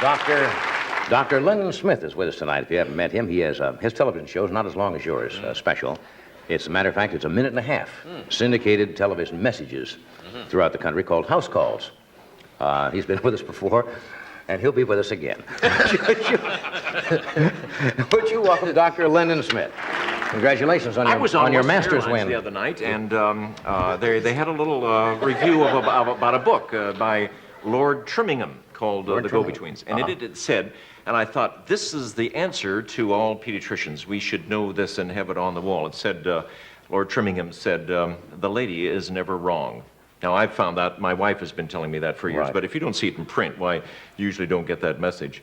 Dr. Lendon Smith is with us tonight. If you haven't met him, he has his television show's not as long as yours, special. It's a matter of fact, it's a minute and a half. Syndicated television messages throughout the country called House Calls. He's been with us before, and he'll be with us again. Would you welcome Dr. Lendon Smith? Congratulations on your master's win the other night, and they had a little review of about a book by Lord Trimmingham called The Go-Betweens. And it said, and I thought, this is the answer to all pediatricians. We should know this and have it on the wall. It said, Lord Trimmingham said, the lady is never wrong. Now, I've found that, my wife has been telling me that for years, but if you don't see it in print, why, you usually don't get that message.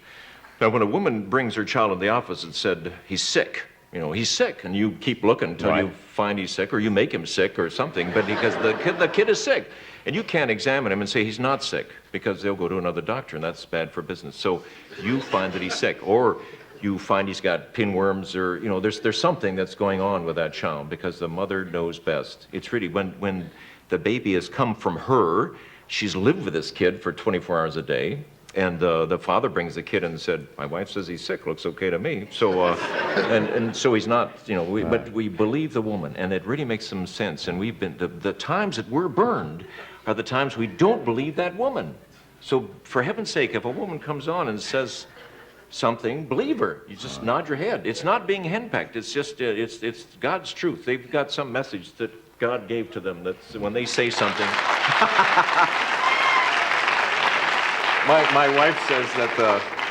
Now, when a woman brings her child in the office and said, he's sick, you know, he's sick, and you keep looking until you find he's sick, or you make him sick or something, but because the kid is sick. And you can't examine him and say he's not sick, because they'll go to another doctor, and that's bad for business. So you find that he's sick, or you find he's got pinworms, or, you know, there's something that's going on with that child, because the mother knows best. It's really, when the baby has come from her, she's lived with this kid for 24 hours a day, and the father brings the kid and said, my wife says he's sick, looks okay to me. So, and so he's not, you know, but we believe the woman, and it really makes some sense. And we've been, the times that we're burned are the times we don't believe that woman. So for heaven's sake, if a woman comes on and says something, believe her. You just nod your head. It's not being henpecked. It's just, it's God's truth. They've got some message that God gave to them that when they say something. My wife says that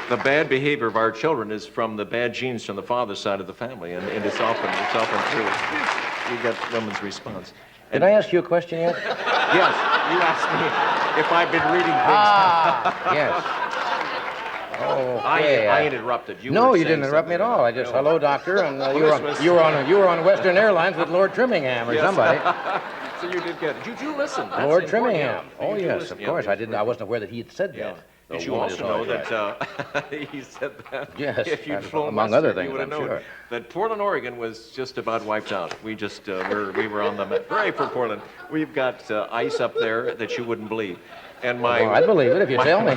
the bad behavior of our children is from the bad genes from the father's side of the family, and it's often true. You get women's response. Did I ask you a question yet? Yes, you asked me if I've been reading things. Yes. Oh, I interrupted you. No, you didn't interrupt me at all. I just, hello, doctor, and you were on Western Airlines with Lord Trimmingham or somebody. So you did get it. Did you listen? Lord Trimmingham. Oh, yes, of course. I didn't. I wasn't aware that he had said that. Did you also know that he said that? Yes, if you'd flown among western, other things, you would have I'm known sure. that Portland, Oregon was just about wiped out. We just we were on the map. Hooray for Portland! We've got ice up there that you wouldn't believe. And I believe it if you tell me.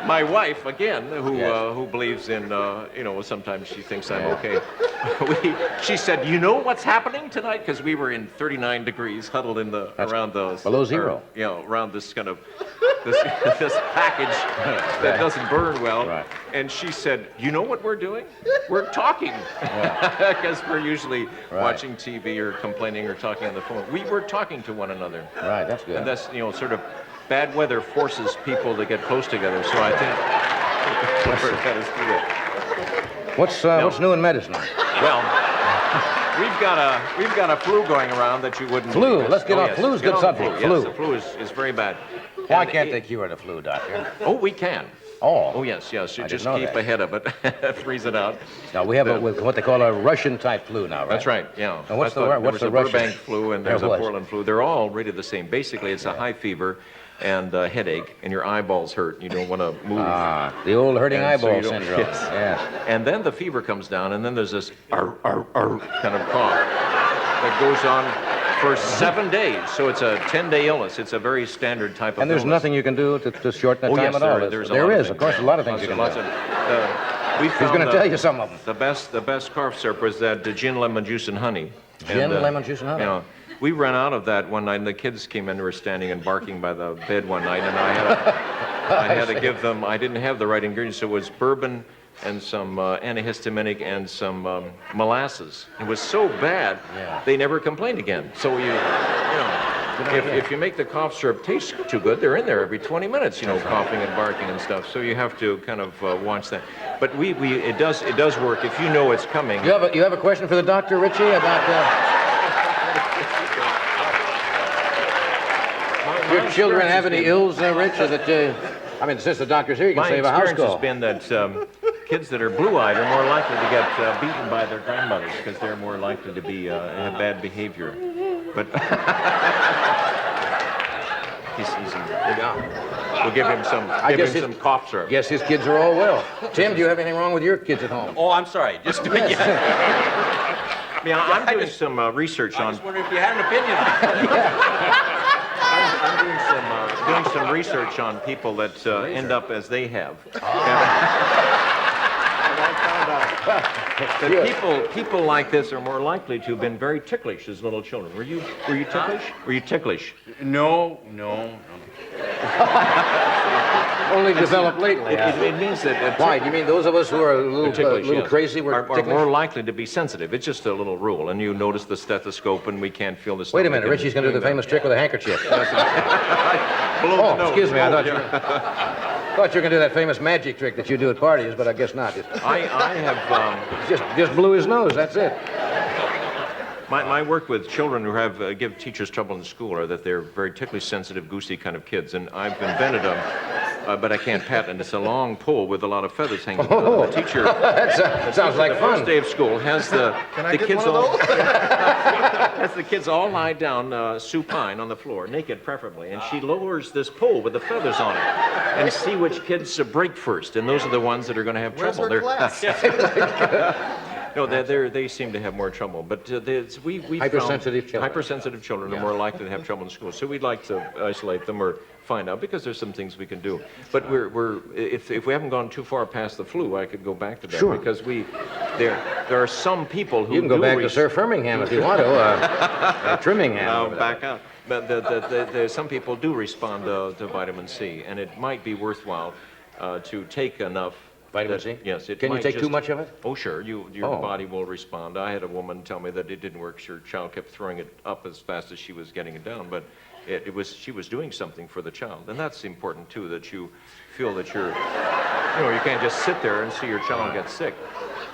My wife, again, who believes in, you know, sometimes she thinks I'm okay. She said, you know what's happening tonight? Because we were in 39 degrees huddled in around those. Below zero. You know, around this kind of, this package that doesn't burn well. Right. And she said, you know what we're doing? We're talking. Because we're usually watching TV or complaining or talking on the phone. We were talking to one another. Right, that's good. And that's, you know, sort of bad weather forces people to get close together, so I think that is good. What's new in medicine? Well, we've got a flu going around that you wouldn't. Flu. Let's get on. Flu's a good subject. Flu. Flu. Yes, the flu is very bad. Why can't they cure the flu, doctor? Oh, we can. Oh, yes. You just know keep that. ahead of it, freeze it out. Now we have what they call a Russian-type flu now, right? That's right. Yeah. And what's the Russian? Russian? Burbank flu and there's a Portland flu. They're all rated the same. Basically, it's a high fever and a headache, and your eyeballs hurt. You don't want to move. The old hurting eyeball so syndrome. Yes. And then the fever comes down, and then there's this kind of cough that goes on for 7 days. So it's a 10-day illness. It's a very standard type of illness. And there's nothing you can do to shorten the time at all. There is, of course, a lot of things you can do. He's going to tell you some of them. The best cough syrup was that gin, lemon juice, and honey. Gin, lemon juice, and honey. You know, we ran out of that one night, and the kids came in and were standing and barking by the bed one night, and I had to give them, I didn't have the right ingredients, so it was bourbon and some antihistaminic and some molasses. It was so bad, they never complained again. So you know, if you make the cough syrup taste too good, they're in there every 20 minutes, you know, coughing and barking and stuff. So you have to kind of watch that. But it does work if you know it's coming. You have a question for the doctor, Richie, about your children have any ills, Rich? I mean, since the doctor's here, you can save a house call. My experience has been that kids that are blue-eyed are more likely to get beaten by their grandmothers because they're more likely to be have bad behavior. But we'll give him some cough syrup. Guess his kids are all well. Tim, do you have anything wrong with your kids at home? Oh, I'm sorry. Just Yeah, I'm doing some research on. I just wonder if you had an opinion. I'm doing some doing some research on people that end up as they have. That people like this are more likely to have been very ticklish as little children. Were you ticklish? Were you ticklish? No. Only developed lately. It means that Why? Do you mean those of us who are a little, ticklish, little yes, crazy are ticklish? more likely to be sensitive. It's just a little rule, and you notice the stethoscope, and we can't feel the Wait a stomach minute, and Richie's going to do the doing famous trick with a handkerchief. Below the nose. Excuse me, I thought yeah. thought you were going to do that famous magic trick that you do at parties, but I guess not. I have Just blew his nose, that's it. my work with children who have give teachers trouble in school are that they're very ticklish, sensitive, goosey kind of kids, and I've invented but I can't patent. It's a long pole with a lot of feathers hanging. Oh, The teacher. that sounds like the fun. first day of school has the kids all has the kids all lie down supine on the floor, naked preferably, and she lowers this pole with the feathers on it, and see which kids break first, and those are the ones that are going to have trouble. Where's her class? No, they seem to have more trouble, but we Hypersensitive children. Hypersensitive children are more likely to have trouble in school, so we'd like to isolate them or find out, because there's some things we can do. But if we haven't gone too far past the flu, I could go back to that. Sure. Because there are some people who You can go back to Sir Firmingham if you want to, Trimmingham. No, back out. But some people do respond to vitamin C, and it might be worthwhile to take enough. Vitamin C? Yes. Can you take too much of it? Oh, sure. Your body will respond. I had a woman tell me that it didn't work. Her child kept throwing it up as fast as she was getting it down, but she was doing something for the child, and that's important too. That you feel that you can't just sit there and see your child get sick.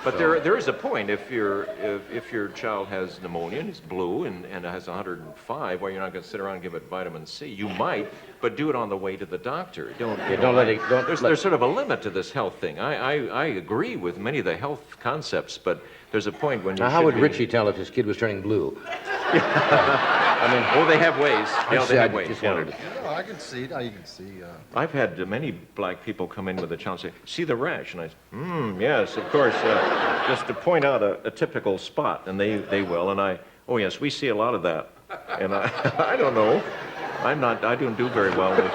But there is a point. If your child has pneumonia and it's blue and has 105, well, you're not going to sit around and give it vitamin C. You might, but do it on the way to the doctor. There's sort of a limit to this health thing. I agree with many of the health concepts, but there's a point when you. Now, how would Richie tell if his kid was turning blue? They have ways. They have ways. Just wondered. No, I can see. Now you can see. I've had many black people come in with a child and say, "See the rash?" And I say, yes, of course, just to point out a typical spot, and they will. And oh yes, we see a lot of that. And I don't know. I don't do very well with.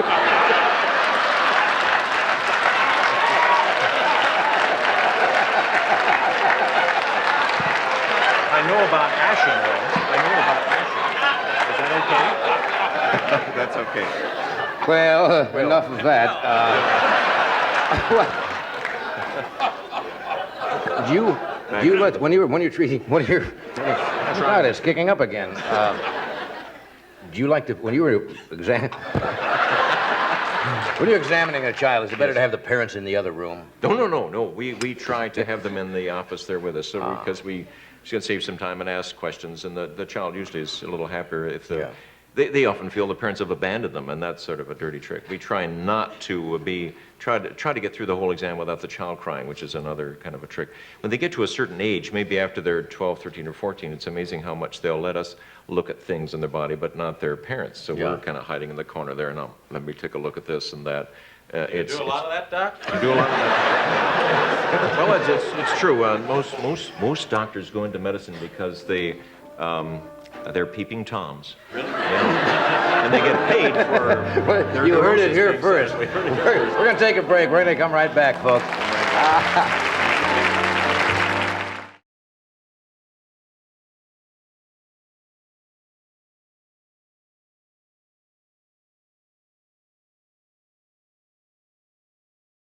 I know about ashing, though. I know about ashing. Is that okay? That's okay. Well, enough of that. Do you let when you're treating God, it's kicking up again. Do you like to when you're examining a child? Is it better to have the parents in the other room? No. We try to have them in the office there with us, because we can save some time and ask questions, and the child usually is a little happier if they often feel the parents have abandoned them, and that's sort of a dirty trick. We try not to try to get through the whole exam without the child crying, which is another kind of a trick. When they get to a certain age, maybe after they're 12, 13, or 14, it's amazing how much they'll let us look at things in their body, but not their parents. So we're kind of hiding in the corner there, and let me take a look at this and that. You do a lot of that, Doc? You do a lot of that. Well, it's true. Most doctors go into medicine because they're peeping toms. Really? Yeah. And they get paid for. You heard it here first. We're going to take a break. We're going to come right back, folks.